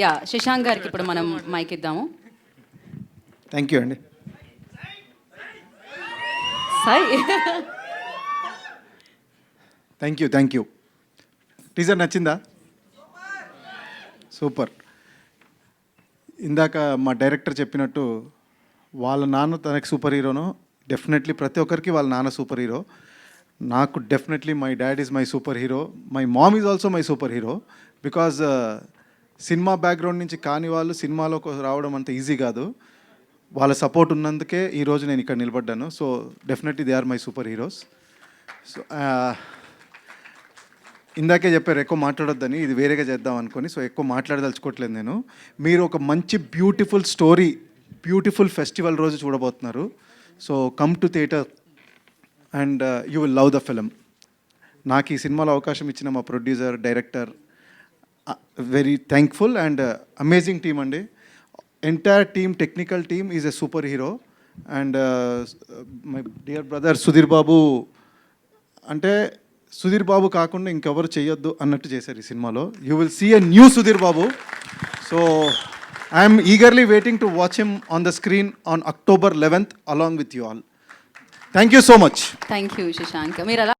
Yeah, Shashank గారికి ఇప్పుడు మనం మైక్ ఇద్దాము. థ్యాంక్ యూ అండి. Sai thank you. టీజర్ నచ్చిందా? సూపర్. ఇందాక మా డైరెక్టర్ చెప్పినట్టు వాళ్ళ నాన్న తనకి సూపర్ హీరోను, డెఫినెట్లీ ప్రతి ఒక్కరికి వాళ్ళ నాన్న సూపర్ హీరో. నాకు definitely my dad is my super hero, my mom is also my super hero. Because cinema background నుంచి కాని వాళ్ళు సినిమాలోకి రావడం అంత ఈజీ కాదు. వాళ్ళ సపోర్ట్ ఉన్నందుకే ఈరోజు నేను ఇక్కడ నిలబడ్డాను. So definitely they are my superheroes. So ఇందాకే చెప్పారు ఎక్కువ మాట్లాడొద్దని, ఇది వేరేగా చేద్దాం అనుకొని. సో ఎక్కువ మాట్లాడదలుచుకోవట్లేదు నేను. మీరు ఒక మంచి బ్యూటిఫుల్ స్టోరీ, బ్యూటిఫుల్ ఫెస్టివల్ రోజు చూడబోతున్నారు. So come to theatre and you will love the film. నాకు ఈ సినిమాలో అవకాశం ఇచ్చిన మా producer, director, very thankful and amazing team అండి. Entire team, technical team is a superhero. And my dear brother Sudheer Babu, అంటే సుధీర్ బాబు కాకుండా ఇంకెవరు చేయొద్దు అన్నట్టు చేశారు ఈ సినిమాలో. You will see a new Sudheer Babu. So I'm eagerly waiting to watch him on the screen on October 11th along with you all. Thank you so much. Thank you Shashank. మీరు అలా